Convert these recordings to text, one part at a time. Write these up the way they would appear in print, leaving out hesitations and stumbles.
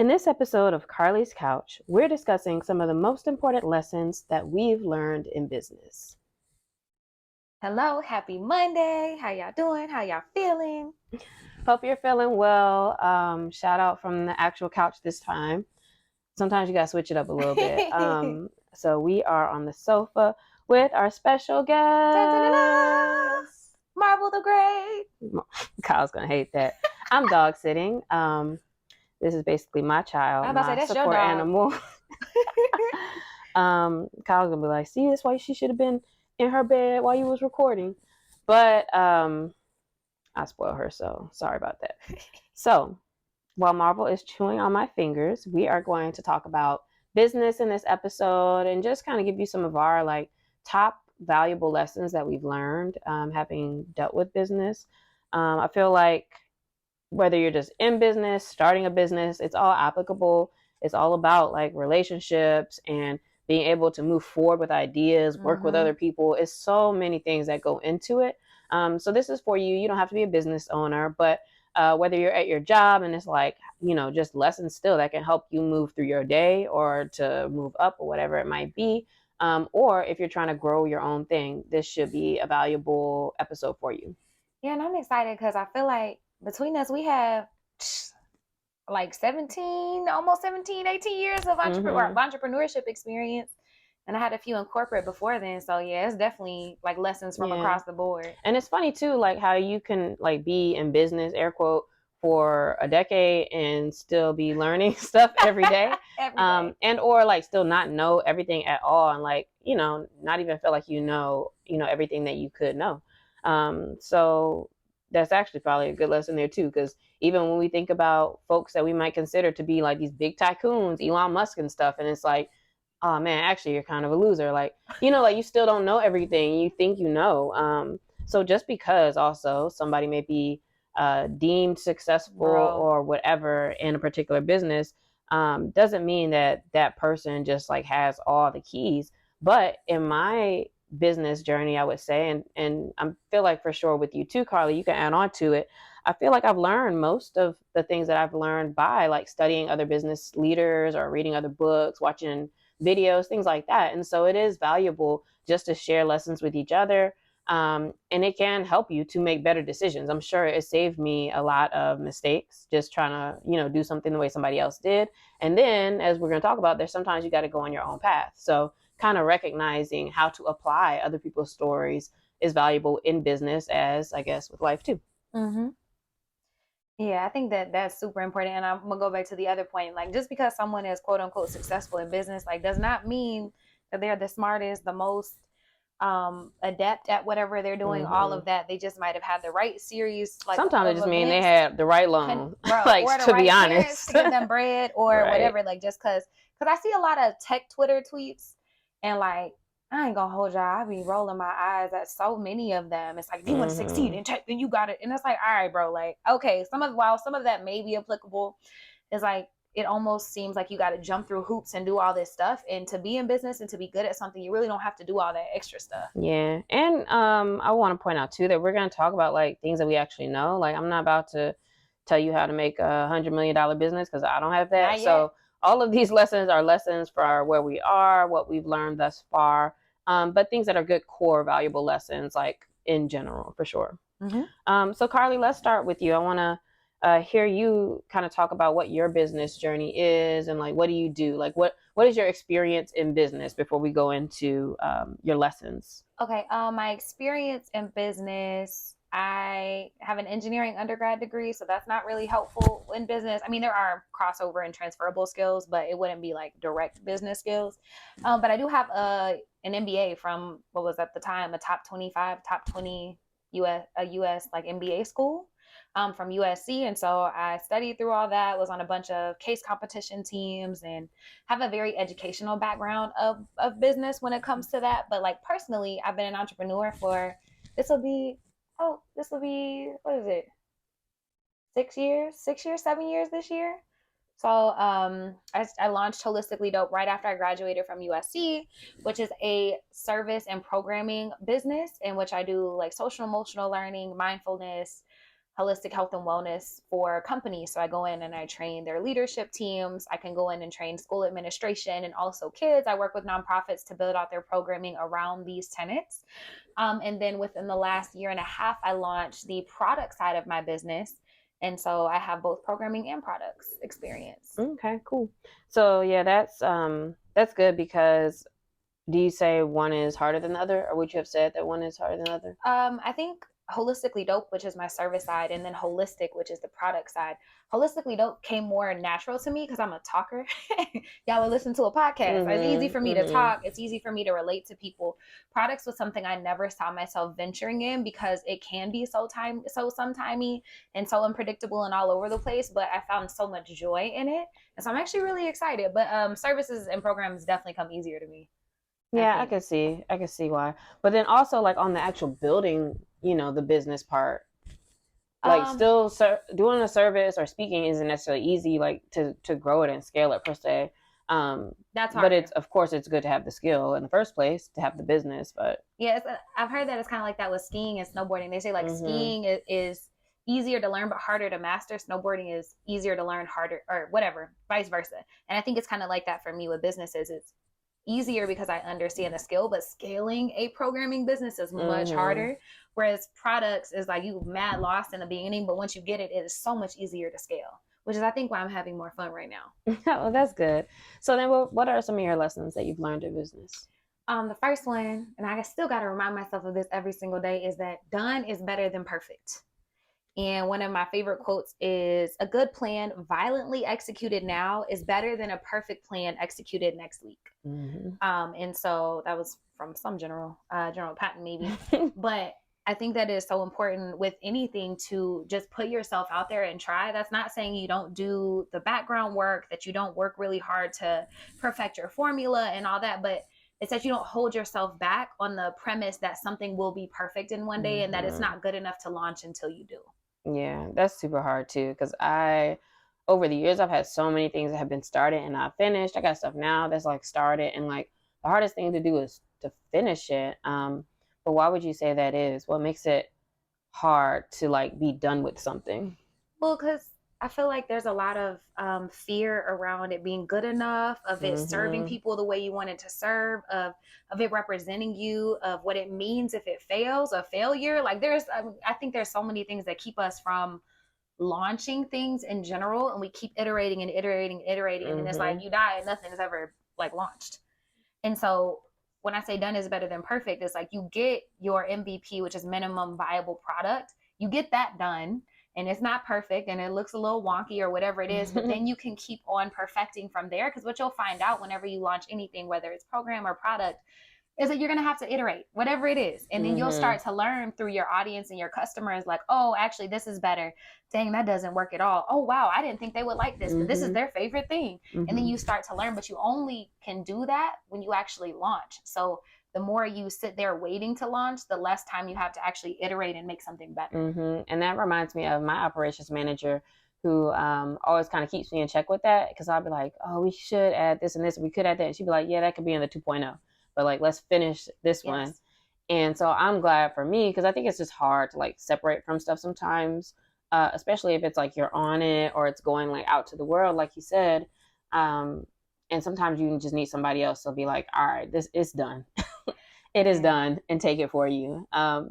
In this episode of Carlie's Couch, we're discussing some of the most important lessons that we've learned in business. Hello, happy Monday. How y'all doing? How y'all feeling? Hope you're feeling well. Shout out from the actual couch this time. Sometimes you gotta switch it up a little bit. So we are on the sofa with our special guest. Marvel the Great. Kyle's gonna hate that. I'm dog sitting. This is basically my child, I'm about to say, my that's your support dog. animal. Kyle's gonna be like, see, that's why she should have been in her bed while you was recording. But I spoiled her, so sorry about that. So while Marvel is chewing on my fingers, we are going to talk about business in this episode and just kind of give you some of our top valuable lessons that we've learned having dealt with business. I feel like whether you're just in business, starting a business, it's all applicable. It's all about like relationships and being able to move forward with ideas, work with other people. It's so many things that go into it. So this is for you. You don't have to be a business owner, but whether you're at your job and it's like, just lessons still that can help you move through your day or to move up or whatever it might be. Or if you're trying to grow your own thing, this should be a valuable episode for you. Yeah, and I'm excited because I feel like between us, we have like 17, almost 17, 18 years of entrepreneurship experience. And I had a few in corporate before then. So yeah, it's definitely like lessons from across the board. And it's funny too, like how you can like be in business, air quote, for a decade and still be learning stuff every day. And or like still not know everything at all and like, not even feel like you know everything that you could know. So that's actually probably a good lesson there too, because even when we think about folks that we might consider to be like these big tycoons, Elon Musk and stuff, and it's like, oh man, actually you're kind of a loser. Like, like you still don't know everything you think you know. So just because also somebody may be deemed successful or whatever in a particular business doesn't mean that that person just like has all the keys. But in my business journey, I would say, and I feel like for sure with you too, Carlie, you can add on to it. I feel like I've learned most of the things that I've learned by like studying other business leaders or reading other books, watching videos, things like that. And so it is valuable just to share lessons with each other. And it can help you to make better decisions. I'm sure it saved me a lot of mistakes just trying to, do something the way somebody else did. And then, as we're going to talk about, there's sometimes you got to go on your own path. So kind of recognizing how to apply other people's stories is valuable in business, as I guess with life too. Yeah, I think that that's super important. And I'm gonna go back to the other point. Like, just because someone is quote unquote successful in business, like, does not mean that they're the smartest, the most adept at whatever they're doing. All of that. They just might have had the right series. Like, sometimes it just means they had the right loan, like, or the to right be honest, to give them bread or whatever. Like, just because I see a lot of tech Twitter tweets and like, I ain't gonna hold y'all. I be rolling my eyes at so many of them. It's like, if you want to succeed in tech, then you got it. And it's like, all right, bro. Like, okay, some of that may be applicable, is like, it almost seems like you got to jump through hoops and do all this stuff. And to be in business and to be good at something, you really don't have to do all that extra stuff. Yeah. And I want to point out too that we're going to talk about like things that we actually know. Like, I'm not about to tell you how to make $100 million business because I don't have that. So all of these lessons are lessons for where we are, what we've learned thus far, but things that are good core valuable lessons, like in general, for sure. So Carlie, let's start with you. I want to hear you kind of talk about what your business journey is and like what do you do? Like what is your experience in business before we go into your lessons? Okay, my experience in business, I have an engineering undergrad degree, so that's not really helpful in business. I mean, there are crossover and transferable skills, but it wouldn't be like direct business skills. But I do have an MBA from what was at the time a top 25, top 20 US like MBA school. From USC. And so I studied through all that, was on a bunch of case competition teams, and have a very educational background of business when it comes to that. But like personally, I've been an entrepreneur for, this will be, what is it? 6 years, 7 years this year. So I launched Holistically Dope right after I graduated from USC, which is a service and programming business in which I do like social emotional learning, mindfulness, holistic health and wellness for companies. So I go in and I train their leadership teams. I can go in and train school administration and also kids. I work with nonprofits to build out their programming around these tenets. And then within the last year and a half, I launched the product side of my business. And so I have both programming and products experience. Okay, cool. So yeah, that's good because do you say one is harder than the other, or would you have said that one is harder than the other? I think Holistically Dope, which is my service side, and then Holistic, which is the product side. Holistically Dope came more natural to me because I'm a talker. Y'all would listen to a podcast. It's easy for me to talk. It's easy for me to relate to people. Products was something I never saw myself venturing in because it can be so sometimey and so unpredictable and all over the place. But I found so much joy in it, and so I'm actually really excited. But services and programs definitely come easier to me. Yeah, I can see why. But then also like on the actual building, the business part, like still doing a service or speaking isn't necessarily easy, like to grow it and scale it per se. That's hard. But of course it's good to have the skill in the first place to have the business. But yeah, I've heard that it's kind of like that with skiing and snowboarding. They say like skiing is easier to learn but harder to master. Snowboarding is easier to learn, harder, or whatever, vice versa. And I think it's kind of like that for me with businesses. It's easier because I understand the skill, but scaling a programming business is much harder. Whereas products is like you mad lost in the beginning, but once you get it, it is so much easier to scale, which is I think why I'm having more fun right now. Well, that's good. So then what are some of your lessons that you've learned in business? The first one, and I still got to remind myself of this every single day, is that done is better than perfect. And one of my favorite quotes is a good plan violently executed now is better than a perfect plan executed next week. And so that was from some General Patton maybe. But I think that is so important with anything to just put yourself out there and try. That's not saying you don't do the background work, that you don't work really hard to perfect your formula and all that, but it's that you don't hold yourself back on the premise that something will be perfect in one day and that it's not good enough to launch until you do. Yeah, that's super hard too because over the years I've had so many things that have been started and not finished. I got stuff now that's like started and like the hardest thing to do is to finish it. But why would you say that is? What makes it hard to like be done with something? Well, because I feel like there's a lot of fear around it being good enough, of it serving people the way you want it to serve, of it representing you, of what it means if it fails, a failure. Like I think there's so many things that keep us from launching things in general, and we keep iterating and iterating and iterating, and it's like you die and nothing is ever like launched. And so when I say done is better than perfect, it's like you get your MVP, which is minimum viable product, you get that done and it's not perfect and it looks a little wonky or whatever it is, but then you can keep on perfecting from there. Because what you'll find out whenever you launch anything, whether it's program or product, is that you're going to have to iterate whatever it is, and then you'll start to learn through your audience and your customers, like, oh, actually this is better, dang, that doesn't work at all, oh wow, I didn't think they would like this, but this is their favorite thing. And then you start to learn, but you only can do that when you actually launch. So the more you sit there waiting to launch, the less time you have to actually iterate and make something better. And that reminds me of my operations manager who always kind of keeps me in check with that, because I'll be like, oh, we should add this and this, we could add that, and she'd be like, yeah, that could be in the 2.0, but like let's finish this one. And so I'm glad for me, because I think it's just hard to like separate from stuff sometimes, especially if it's like you're on it or it's going like out to the world, like you said. And sometimes you just need somebody else to be like, all right, this is done. It is done, and take it for you.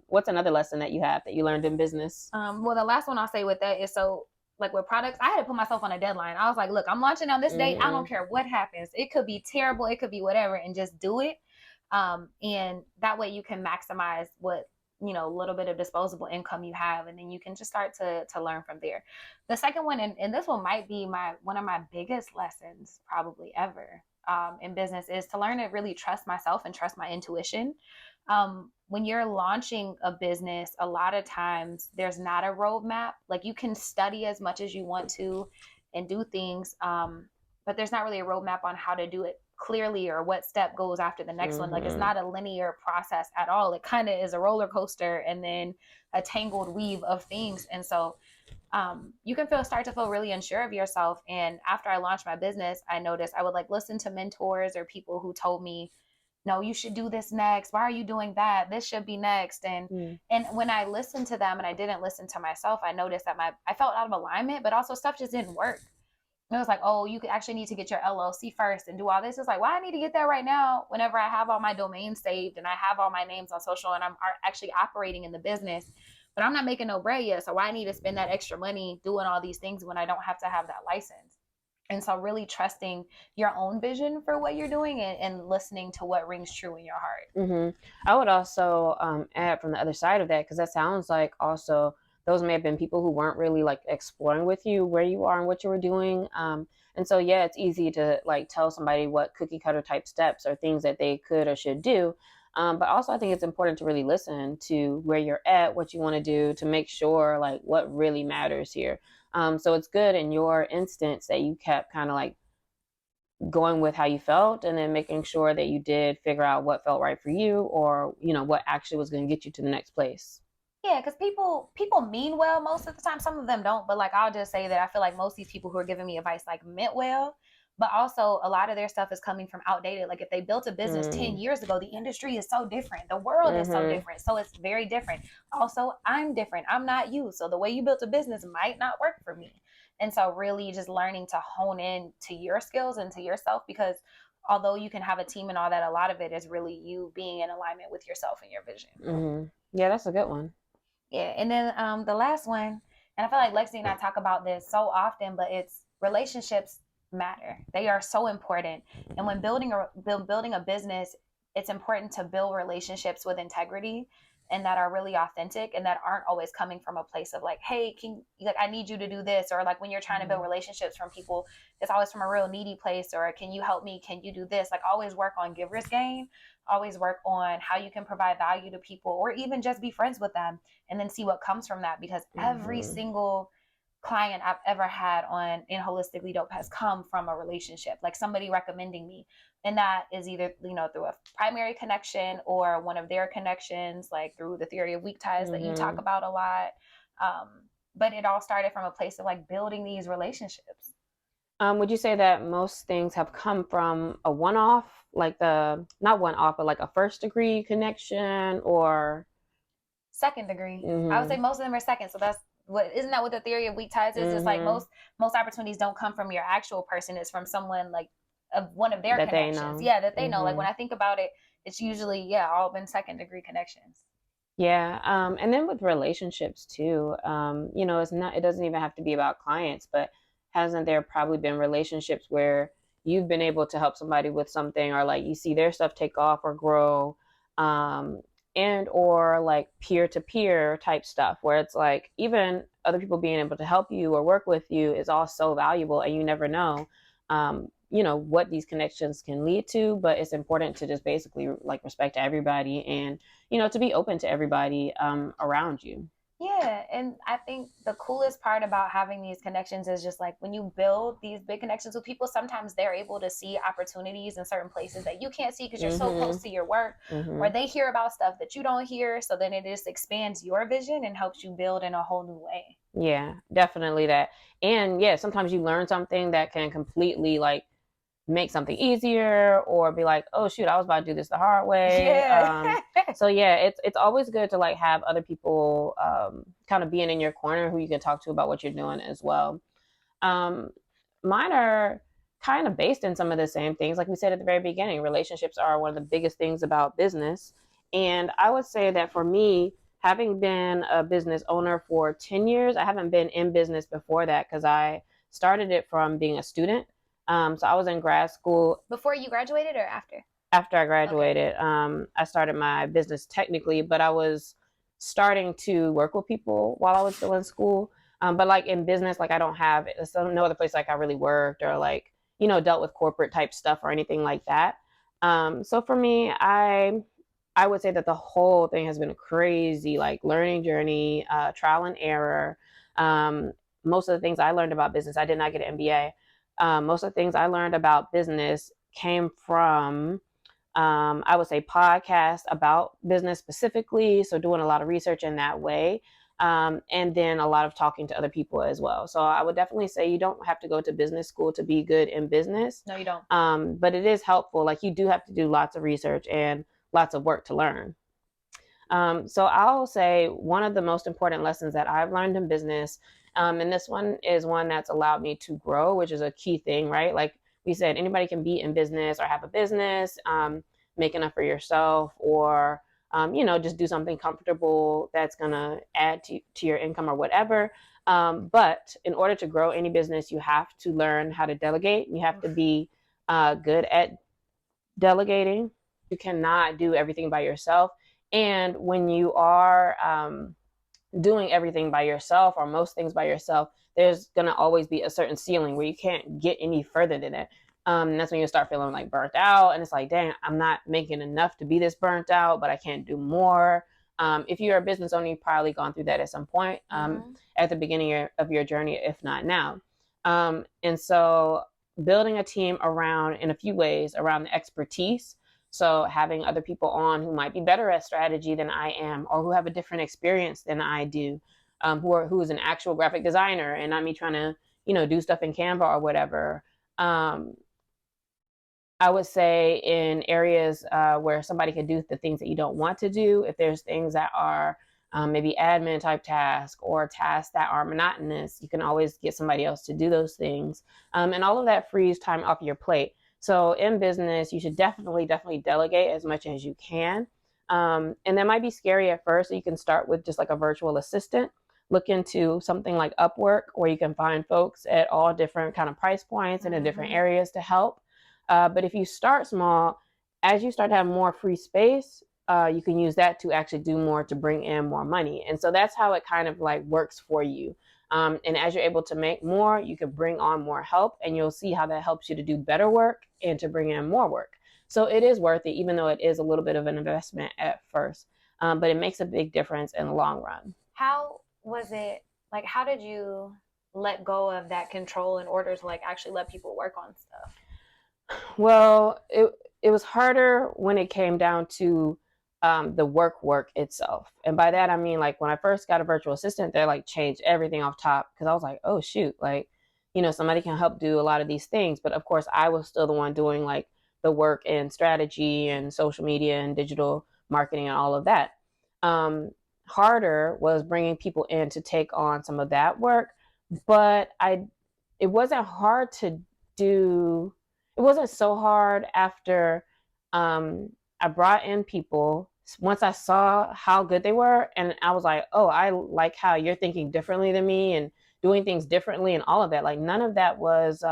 What's another lesson that you have that you learned in business? Well, the last one I'll say with that is, so like with products, I had to put myself on a deadline. I was like, look, I'm launching on this date. I don't care what happens. It could be terrible. It could be whatever, and just do it. And that way you can maximize what, little bit of disposable income you have, and then you can just start to learn from there. The second one, and this one might be one of my biggest lessons probably ever in business, is to learn to really trust myself and trust my intuition. When you're launching a business, a lot of times there's not a roadmap. Like you can study as much as you want to and do things, but there's not really a roadmap on how to do it clearly or what step goes after the next one. Like it's not a linear process at all. It kind of is a roller coaster and then a tangled weave of things. And so you can start to feel really unsure of yourself. And after I launched my business, I noticed I would like listen to mentors or people who told me, no, you should do this next. Why are you doing that? This should be next. And when I listened to them and I didn't listen to myself, I noticed that I felt out of alignment, but also stuff just didn't work. It was like, oh, you actually need to get your LLC first and do all this. It's like, why I need to get that right now whenever I have all my domains saved and I have all my names on social and I'm actually operating in the business, but I'm not making no bread yet. So why I need to spend that extra money doing all these things when I don't have to have that license? And so really trusting your own vision for what you're doing and listening to what rings true in your heart. Mm-hmm. I would also add from the other side of that, because that sounds like also those may have been people who weren't really like exploring with you where you are and what you were doing. And so, yeah, it's easy to like tell somebody what cookie cutter type steps or things that they could or should do. But also, I think it's important to really listen to where you're at, what you want to do to make sure like what really matters here. So it's good in your instance that you kept kind of like going with how you felt and then making sure that you did figure out what felt right for you, or what actually was going to get you to the next place. Yeah, because people mean well most of the time. Some of them don't, but like I'll just say that I feel like most of these people who are giving me advice like meant well, but also a lot of their stuff is coming from outdated. Like if they built a business 10 years ago, the industry is so different. The world is so different. So it's very different. Also, I'm different. I'm not you. So the way you built a business might not work for me. And so really just learning to hone in to your skills and to yourself, because although you can have a team and all that, a lot of it is really you being in alignment with yourself and your vision. Yeah, that's a good one. Yeah, and then the last one, and I feel like Lexi and I talk about this so often, but it's relationships matter. They are so important. And when building a business, it's important to build relationships with integrity and that are really authentic and that aren't always coming from a place of like, hey, I need you to do this, or like when you're trying to build relationships from people, it's always from a real needy place, or can you help me? Can you do this? Like always work on giver's gain, always work on how you can provide value to people, or even just be friends with them and then see what comes from that, because every single client I've ever had on in Holistically Dope has come from a relationship, like somebody recommending me. And that is either, through a primary connection or one of their connections, like through the theory of weak ties that you talk about a lot. But it all started from a place of like building these relationships. Would you say that most things have come from a one-off, like not one-off, but like a first degree connection, or second degree? I would say most of them are second. So isn't that what the theory of weak ties is? It's like most opportunities don't come from your actual person. It's from someone like one of their that connections. Yeah, that they know. Like when I think about it, it's usually all been second degree connections. Yeah. And then with relationships too, it doesn't even have to be about clients, but hasn't there probably been relationships where you've been able to help somebody with something, or like you see their stuff take off or grow, and or like peer to peer type stuff where it's like even other people being able to help you or work with you is all so valuable, and you never know what these connections can lead to, but it's important to just basically like respect everybody and to be open to everybody around you. Yeah, and I think the coolest part about having these connections is just like when you build these big connections with people, sometimes they're able to see opportunities in certain places that you can't see because you're so close to your work, or they hear about stuff that you don't hear. So then it just expands your vision and helps you build in a whole new way. Yeah, definitely that. And yeah, sometimes you learn something that can completely like make something easier, or be like, oh shoot, I was about to do this the hard way. Yeah. So yeah, it's always good to like have other people kind of being in your corner who you can talk to about what you're doing as well. Mine are kind of based in some of the same things. Like we said at the very beginning, relationships are one of the biggest things about business. And I would say that for me, having been a business owner for 10 years, I haven't been in business before that because I started it from being a student. So I was in grad school. Before you graduated or after? After I graduated, okay. I started my business technically, but I was starting to work with people while I was still in school. But like in business, like I don't have no other place like I really worked or like, dealt with corporate type stuff or anything like that. So for me, I would say that the whole thing has been a crazy like learning journey, trial and error. Most of the things I learned about business, I did not get an MBA. Most of the things I learned about business came from, I would say, podcasts about business specifically. So doing a lot of research in that way. and then a lot of talking to other people as well. So I would definitely say you don't have to go to business school to be good in business. No, you don't. But it is helpful. Like, you do have to do lots of research and lots of work to learn. So I'll say one of the most important lessons that I've learned in business, and this one is one that's allowed me to grow, which is a key thing, right? Like we said, anybody can be in business or have a business, make enough for yourself, or just do something comfortable that's gonna add to your income or whatever. But in order to grow any business, you have to learn how to delegate. You have to be good at delegating. You cannot do everything by yourself. And when you are doing everything by yourself, or most things by yourself, there's going to always be a certain ceiling where you can't get any further than it. That's when you start feeling like burnt out. And it's like, dang, I'm not making enough to be this burnt out, but I can't do more. If you're a business owner, you've probably gone through that at some point at the beginning of your journey, if not now. And so building a team around, in a few ways, around the expertise. So having other people on who might be better at strategy than I am, or who have a different experience than I do, who is an actual graphic designer, and not me trying to, do stuff in Canva or whatever. I would say in areas where somebody can do the things that you don't want to do, if there's things that are maybe admin type tasks or tasks that are monotonous, you can always get somebody else to do those things. And all of that frees time off your plate. So in business, you should definitely delegate as much as you can. And that might be scary at first. So you can start with just like a virtual assistant. Look into something like Upwork, where you can find folks at all different kind of price points and in different areas to help. But if you start small, as you start to have more free space, you can use that to actually do more to bring in more money. And so that's how it kind of like works for you. And as you're able to make more, you can bring on more help, and you'll see how that helps you to do better work and to bring in more work. So it is worth it, even though it is a little bit of an investment at first. But it makes a big difference in the long run. How was it, like, how did you let go of that control in order to like actually let people work on stuff? Well, it was harder when it came down to the work itself. And by that, I mean, like, when I first got a virtual assistant, they like changed everything off top, because I was like, oh, shoot, like, somebody can help do a lot of these things. But of course, I was still the one doing like the work and strategy and social media and digital marketing and all of that. Harder was bringing people in to take on some of that work. But it wasn't hard to do. It wasn't so hard after I brought in people. Once I saw how good they were, and I was like, oh, I like how you're thinking differently than me and doing things differently and all of that. Like, none of that was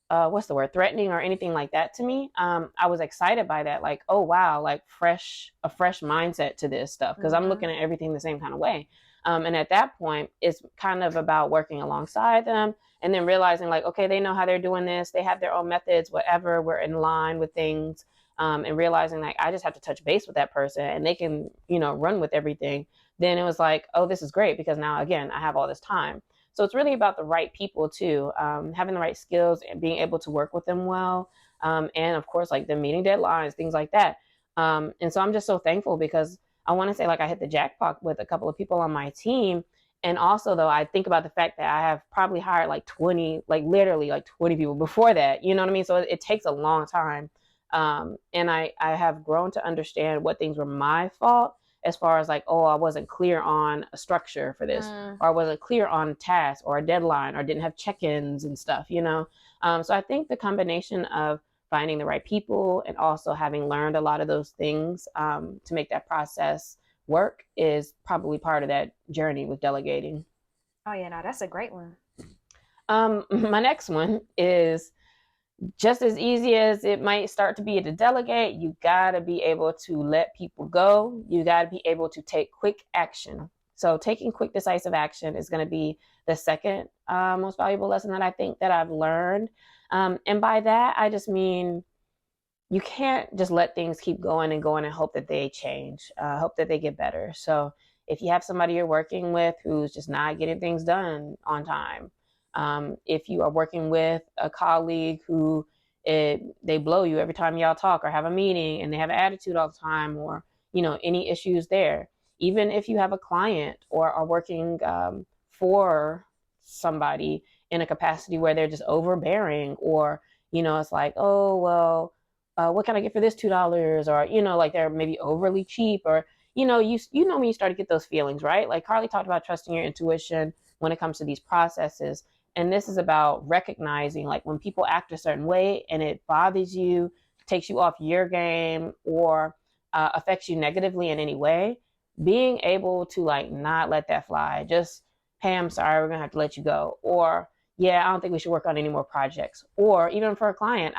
what's the word, threatening or anything like that to me. I was excited by that. Like, oh wow, like a fresh mindset to this stuff, because I'm looking at everything the same kind of way. And at that point, it's kind of about working alongside them, and then realizing like, okay, they know how they're doing this. They have their own methods, whatever. We're in line with things. And realizing like I just have to touch base with that person and they can, run with everything. Then it was like, oh, this is great, because now again, I have all this time. So it's really about the right people too, having the right skills and being able to work with them well. And of course, like, them meeting deadlines, things like that. And so I'm just so thankful, because I want to say like I hit the jackpot with a couple of people on my team. And also, though, I think about the fact that I have probably hired like 20, like literally like 20 people before that. You know what I mean? So it takes a long time. And I have grown to understand what things were my fault, as far as like, oh, I wasn't clear on a structure for this, or I wasn't clear on tasks or a deadline, or didn't have check-ins and stuff, So I think the combination of finding the right people and also having learned a lot of those things to make that process work is probably part of that journey with delegating. Oh yeah, no, that's a great one. My next one is just as easy as it might start to be to delegate. You gotta be able to let people go. You gotta be able to take quick action. So taking quick, decisive action is going to be the second most valuable lesson that I think that I've learned. And by that, I just mean you can't just let things keep going and going and hope that they change, hope that they get better. So if you have somebody you're working with who's just not getting things done on time, if you are working with a colleague who they blow you every time y'all talk or have a meeting, and they have an attitude all the time, or any issues there, even if you have a client or are working for somebody in a capacity where they're just overbearing, or, it's like, oh, well, what can I get for this $2? Or, like they're maybe overly cheap, or, when you start to get those feelings, right? Like Carlie talked about trusting your intuition when it comes to these processes. And this is about recognizing, like, when people act a certain way and it bothers you, takes you off your game, or affects you negatively in any way, being able to, like, not let that fly. Just, hey, I'm sorry, we're going to have to let you go. Or, yeah, I don't think we should work on any more projects. Or even for a client,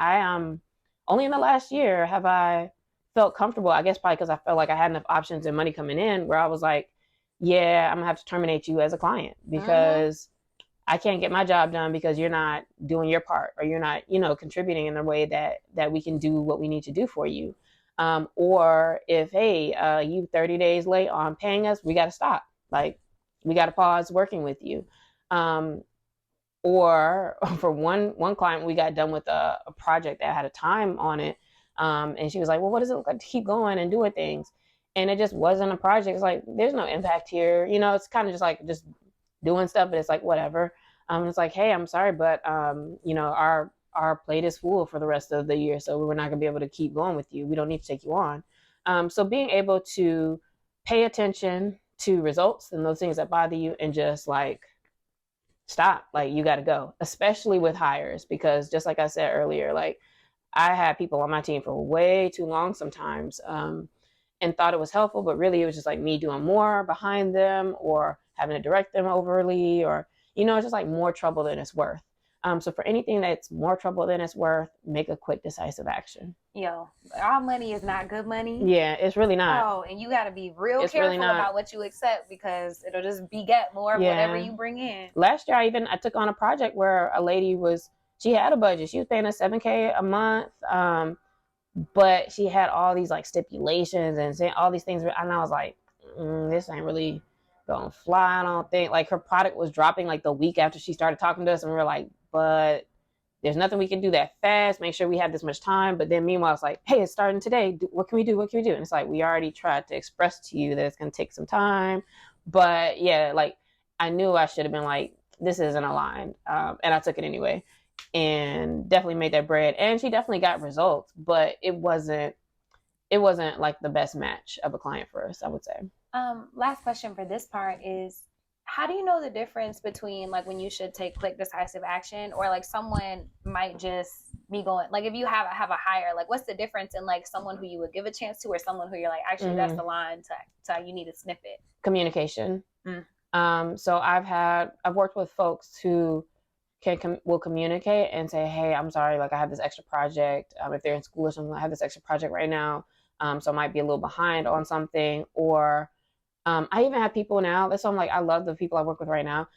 only in the last year have I felt comfortable, I guess probably because I felt like I had enough options and money coming in, where I was like, yeah, I'm gonna have to terminate you as a client because I can't get my job done because you're not doing your part, or you're not, contributing in the way that we can do what we need to do for you. Or if, hey, you 30 days late on paying us, we got to stop. Like, we got to pause working with you. Or for one client, we got done with a project that had a time on it. And she was like, well, what does it look like to keep going and doing things? And it just wasn't a project. It's like, there's no impact here. It's kind of just like just doing stuff, but it's like, whatever. It's like, hey, I'm sorry, but, our plate is full for the rest of the year. So we're not gonna be able to keep going with you. We don't need to take you on. So being able to pay attention to results and those things that bother you, and just like, stop, like, you got to go, especially with hires, because just like I said earlier, like, I had people on my team for way too long sometimes, and thought it was helpful, but really it was just like me doing more behind them, or having to direct them overly, or, it's just like more trouble than it's worth. So for anything that's more trouble than it's worth, make a quick, decisive action. Yo, all money is not good money. Yeah, it's really not. Oh, and you got to be real careful about what you accept, because it'll just beget more of whatever you bring in. Last year, I took on a project where a lady she had a budget. She was paying us $7,000 a month. But she had all these like stipulations and saying all these things. And I was like, this ain't really gonna fly. I don't think. Like, her product was dropping like the week after she started talking to us. And we were like, but there's nothing we can do that fast. Make sure we have this much time. But then meanwhile, it's like, hey, it's starting today. What can we do? What can we do? And it's like, we already tried to express to you that it's going to take some time. But yeah, like, I knew I should have been like, this isn't aligned. And I took it anyway, and definitely made that bread. And she definitely got results, but it wasn't like the best match of a client for us, I would say. Last question for this part is, how do you know the difference between like when you should take quick, decisive action, or like someone might just be going, like, if you have a hire, like, what's the difference in like someone who you would give a chance to, or someone who you're like, actually, that's the line to you need to snip it? Communication. So I've worked with folks who will communicate and say, hey, I'm sorry, like, I have this extra project. If they're in school or something, I have this extra project right now. So I might be a little behind on something. Or I even have people now, that's why I'm like, I love the people I work with right now,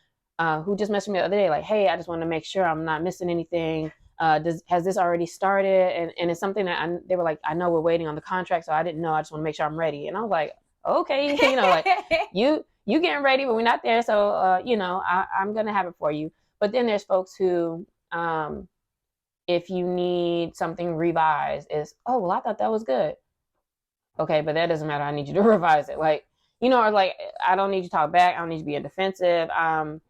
who just messaged me the other day, like, hey, I just want to make sure I'm not missing anything. Has this already started? And it's something that they were like, I know we're waiting on the contract, so I didn't know. I just want to make sure I'm ready. And I was like, okay, like, you getting ready, but we're not there. So, I'm going to have it for you. But then there's folks who, if you need something revised, is, oh, well, I thought that was good. Okay, but that doesn't matter. I need you to revise it. Like, or like, I don't need you to talk back. I don't need you to be in defensive. I've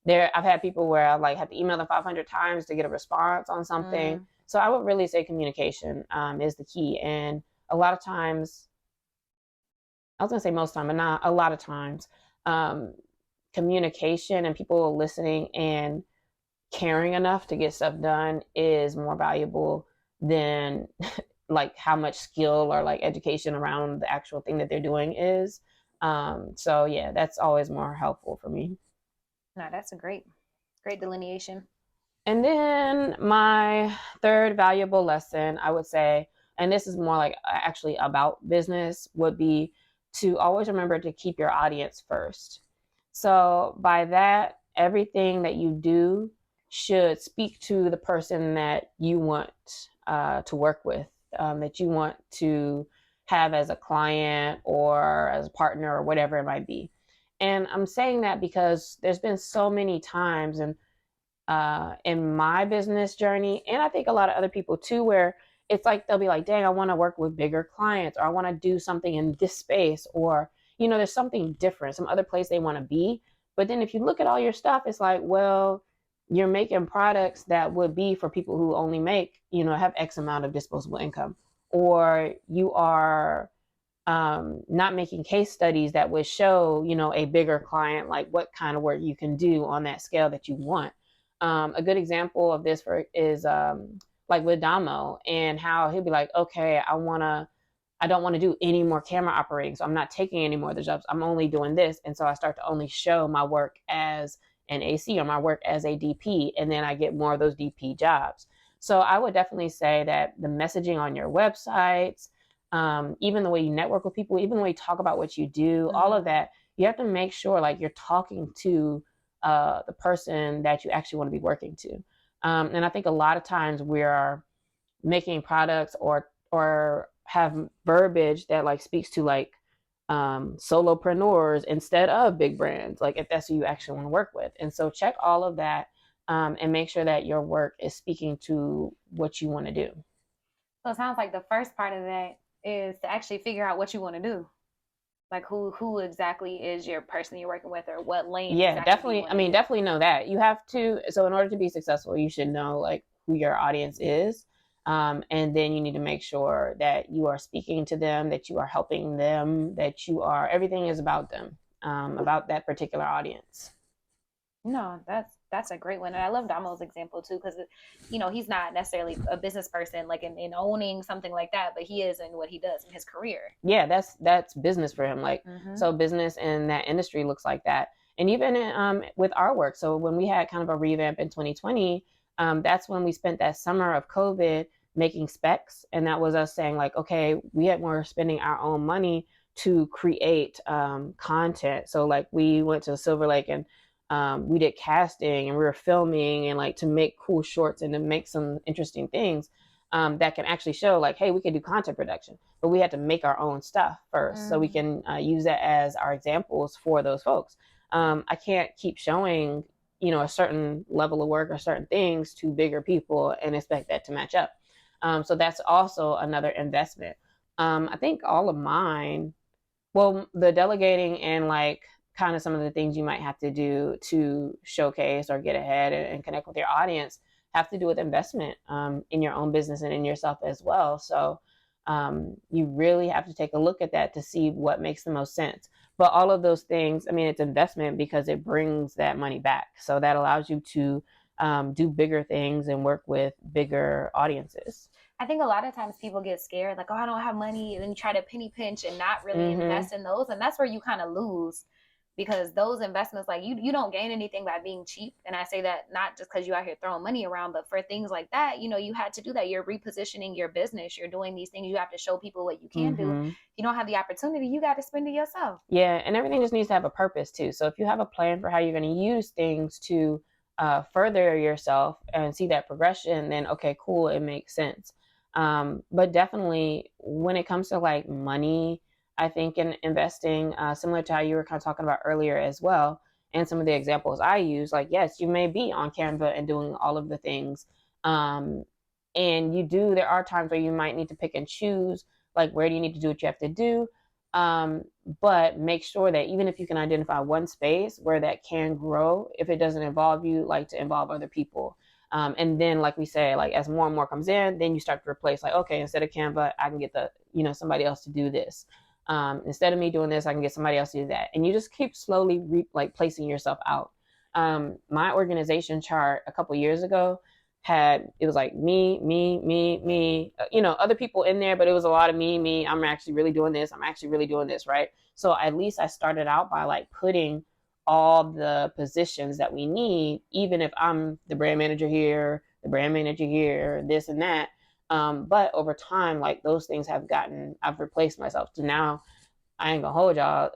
had people where I like have to email them 500 times to get a response on something. So I would really say communication is the key. And a lot of times, I was gonna say most time, but not a lot of times, communication and people listening and caring enough to get stuff done is more valuable than like how much skill or like education around the actual thing that they're doing is. So yeah, that's always more helpful for me. No, that's a great delineation. And then my third valuable lesson, I would say, and this is more like actually about business, would be to always remember to keep your audience first. So by that, everything that you do should speak to the person that you want to work with, that you want to have as a client or as a partner or whatever it might be. And I'm saying that because there's been so many times in my business journey, and I think a lot of other people too, where it's like they'll be like, dang, I want to work with bigger clients, or I want to do something in this space, or there's something different, some other place they want to be. But then if you look at all your stuff, it's like, well, you're making products that would be for people who only make, have X amount of disposable income, or you are not making case studies that would show, a bigger client, like what kind of work you can do on that scale that you want. A good example of this is like with Damo, and how he'll be like, okay, I don't want to do any more camera operating, so I'm not taking any more of the jobs. I'm only doing this. And so I start to only show my work as an AC or my work as a DP, and then I get more of those DP jobs. So I would definitely say that the messaging on your websites, even the way you network with people, even the way you talk about what you do, all of that, you have to make sure like you're talking to the person that you actually want to be working to. And I think a lot of times we are making products or have verbiage that like speaks to like solopreneurs instead of big brands, like if that's who you actually want to work with. And so check all of that, and make sure that your work is speaking to what you want to do. So it sounds like the first part of that is to actually figure out what you want to do. Like who exactly is your person you're working with, or what lane? Yeah, exactly definitely. I mean, definitely know that. You have to, so in order to be successful, you should know like who your audience is. And then you need to make sure that you are speaking to them, that you are helping them, that everything is about them, about that particular audience. No, that's a great one, and I love Damo's example too, because he's not necessarily a business person like in owning something like that, but he is in what he does in his career. Yeah, that's business for him. Like, so business in that industry looks like that. And even with our work, so when we had kind of a revamp in 2020, that's when we spent that summer of COVID making specs, and that was us saying like, okay, we're spending our own money to create content. So like we went to Silver Lake, and we did casting, and we were filming, and like to make cool shorts and to make some interesting things that can actually show like, hey, we can do content production. But we had to make our own stuff first, so we can use that as our examples for those folks. I can't keep showing a certain level of work or certain things to bigger people and expect that to match up. So that's also another investment. I think all of mine, well, the delegating and like kind of some of the things you might have to do to showcase or get ahead and connect with your audience have to do with investment in your own business and in yourself as well. So you really have to take a look at that to see what makes the most sense. But all of those things, I mean, it's investment because it brings that money back. So that allows you to do bigger things and work with bigger audiences. I think a lot of times people get scared, like, oh, I don't have money, and then you try to penny pinch and not really invest in those, and that's where you kind of lose, because those investments, like you don't gain anything by being cheap. And I say that not just because you out here throwing money around, but for things like that, you had to do that. You're repositioning your business. You're doing these things. You have to show people what you can do. If you don't have the opportunity, you got to spend it yourself. Yeah, and everything just needs to have a purpose too. So if you have a plan for how you're going to use things to further yourself and see that progression, then okay, cool, it makes sense. But definitely when it comes to like money, I think in investing, similar to how you were kind of talking about earlier as well, and some of the examples I use, like, yes, you may be on Canva and doing all of the things. And there are times where you might need to pick and choose, like, where do you need to do what you have to do? But make sure that even if you can identify one space where that can grow, if it doesn't involve you, like to involve other people. And then, like we say, like as more and more comes in, then you start to replace, like, okay, instead of Canva, I can get somebody else to do this. Instead of me doing this, I can get somebody else to do that. And you just keep slowly placing yourself out. My organization chart a couple years ago it was like me, other people in there, but it was a lot of me. I'm actually really doing this. I'm actually really doing this. Right. So at least I started out by like putting all the positions that we need, even if I'm the brand manager here, this and that. But over time, like those things I've replaced myself. So now I ain't gonna hold y'all.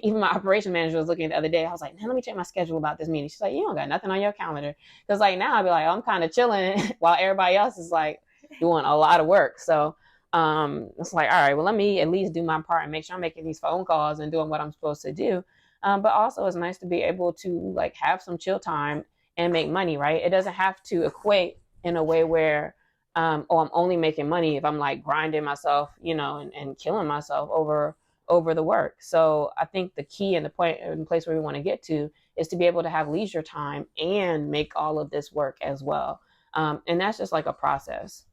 Even my operation manager was looking the other day. I was like, man, let me check my schedule about this meeting. She's like, you don't got nothing on your calendar. Because like now I'd be like, oh, I'm kind of chilling while everybody else is like doing a lot of work. So it's like, all right, well, let me at least do my part and make sure I'm making these phone calls and doing what I'm supposed to do. But also it's nice to be able to like have some chill time and make money, right? It doesn't have to equate in a way where, I'm only making money if I'm like grinding myself, and killing myself over over the work. So I think the key and the point and place where we want to get to is to be able to have leisure time and make all of this work as well. And that's just like a process.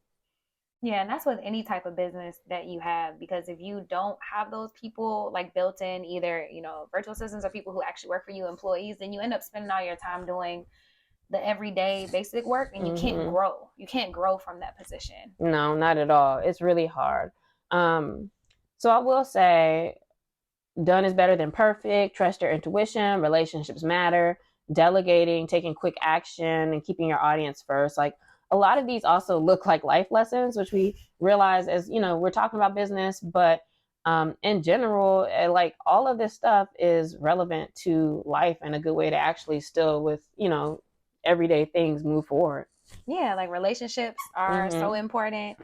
Yeah, and that's with any type of business that you have, because if you don't have those people like built in, either, virtual assistants or people who actually work for you, employees, then you end up spending all your time doing the everyday basic work, and you can't grow. You can't grow from that position. No, not at all. It's really hard. So I will say done is better than perfect. Trust your intuition. Relationships matter. Delegating, taking quick action, and keeping your audience first. Like a lot of these also look like life lessons, which we realize as, we're talking about business, but in general, like all of this stuff is relevant to life and a good way to actually still with, everyday things move forward. Yeah, like relationships are so important.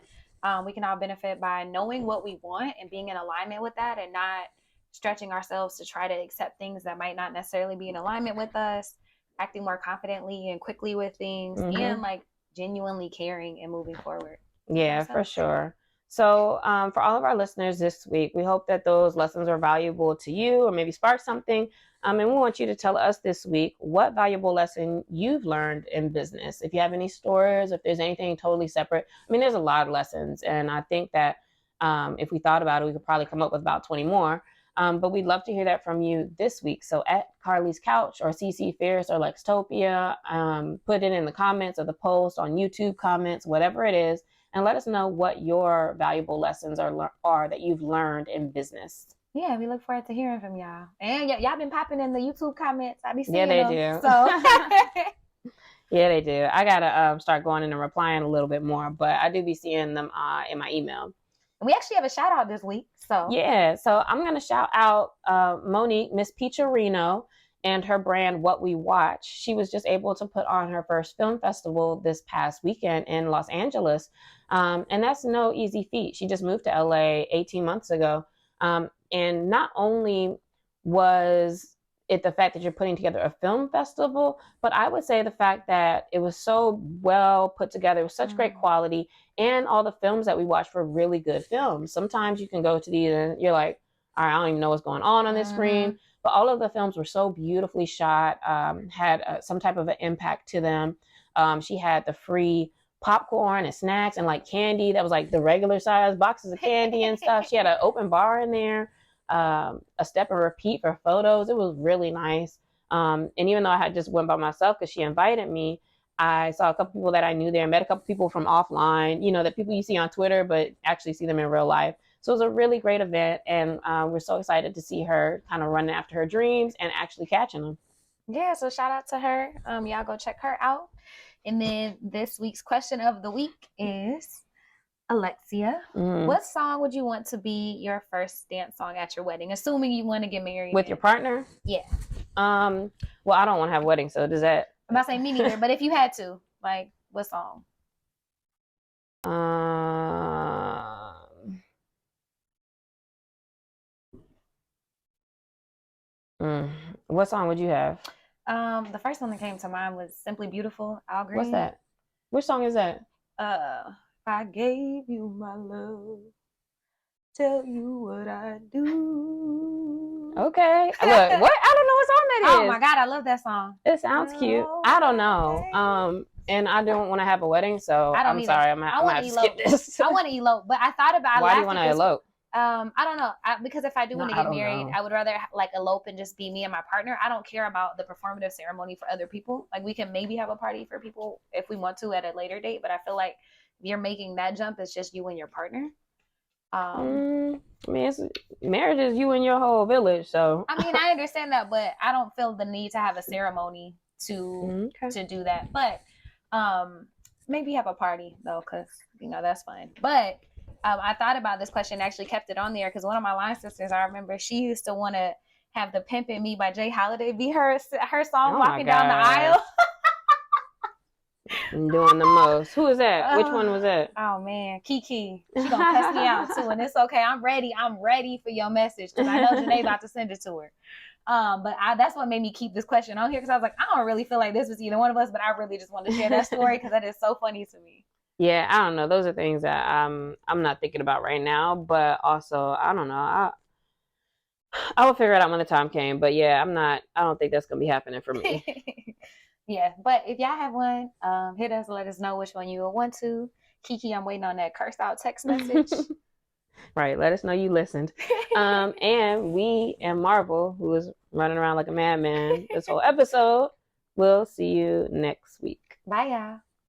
We can all benefit by knowing what we want and being in alignment with that, and not stretching ourselves to try to accept things that might not necessarily be in alignment with us, acting more confidently and quickly with things, and like genuinely caring and moving forward. Yeah, for sure. So for all of our listeners this week, we hope that those lessons are valuable to you or maybe spark something. And we want you to tell us this week what valuable lesson you've learned in business. If you have any stories, if there's anything totally separate. I mean, there's a lot of lessons. And I think that if we thought about it, we could probably come up with about 20 more. But we'd love to hear that from you this week. So at Carlie's Couch or CC Fierce or Lextopia, put it in the comments of the post on YouTube comments, whatever it is, and let us know what your valuable lessons are that you've learned in business. Yeah, we look forward to hearing from y'all. And y'all been popping in the YouTube comments. I be seeing them. Yeah, they them, do. So. Yeah, they do. I gotta start going in and replying a little bit more, but I do be seeing them in my email. We actually have a shout out this week. So I'm gonna shout out Monique, Miss Peacherino, and her brand What We Watch. She was just able to put on her first film festival this past weekend in Los Angeles. And that's no easy feat. She just moved to LA 18 months ago. And not only was it the fact that you're putting together a film festival, but I would say the fact that it was so well put together, it was such great quality, and all the films that we watched were really good films. Sometimes you can go to these and you're like, all right, I don't even know what's going on this screen. But all of the films were so beautifully shot, had some type of an impact to them. She had the free popcorn and snacks and like candy that was like the regular size boxes of candy and stuff. She had an open bar in there, a step and repeat for photos. It was really nice. And even though I had just went by myself because she invited me, I saw a couple people that I knew there, met a couple people from offline, that people you see on Twitter, but actually see them in real life. So it was a really great event, and we're so excited to see her kind of running after her dreams and actually catching them. Yeah, so shout out to her. Y'all go check her out. And then this week's question of the week is, Alexia, what song would you want to be your first dance song at your wedding, assuming you want to get married? With your partner? Yeah. Well, I don't want to have a wedding, so does that... I'm not saying me neither, but if you had to, like, what song? What song would you have? The first one that came to mind was Simply Beautiful, Al Green. What's that? Which song is that? If I gave you my love, tell you what I do. Okay. Look, what? I don't know what song that is. Oh my God, I love that song. It sounds cute. I don't know. And I don't want to have a wedding, so I'm sorry. I'm gonna have to skip this. I want to elope, but I thought about. Why do you want to elope? I don't know. Because if I do want to get married, I would rather like elope and just be me and my partner. I don't care about the performative ceremony for other people. Like we can maybe have a party for people if we want to at a later date, but I feel like if you're making that jump, it's just you and your partner. I mean, marriage is you and your whole village. So I mean, I understand that, but I don't feel the need to have a ceremony to do that. But maybe have a party though, because that's fun. But I thought about this question, actually kept it on there because one of my line sisters, I remember she used to want to have the "Pimpin' Me" by Jay Holiday be her song walking down the aisle. I'm doing the most. Who is that? Which one was that? Oh man, Kiki. She gonna cuss me out too, and it's okay. I'm ready for your message because I know Janae about to send it to her. But that's what made me keep this question on here because I was like, I don't really feel like this was either one of us, but I really just wanted to share that story because that is so funny to me. Yeah, I don't know. Those are things that I'm not thinking about right now, but also I don't know. I will figure it out when the time came. But yeah, I don't think that's gonna be happening for me. Yeah, but if y'all have one, hit us, let us know which one you will want to. Kiki, I'm waiting on that cursed out text message. Right. Let us know you listened. And we and Marvel, who was running around like a madman this whole episode, we'll see you next week. Bye, y'all.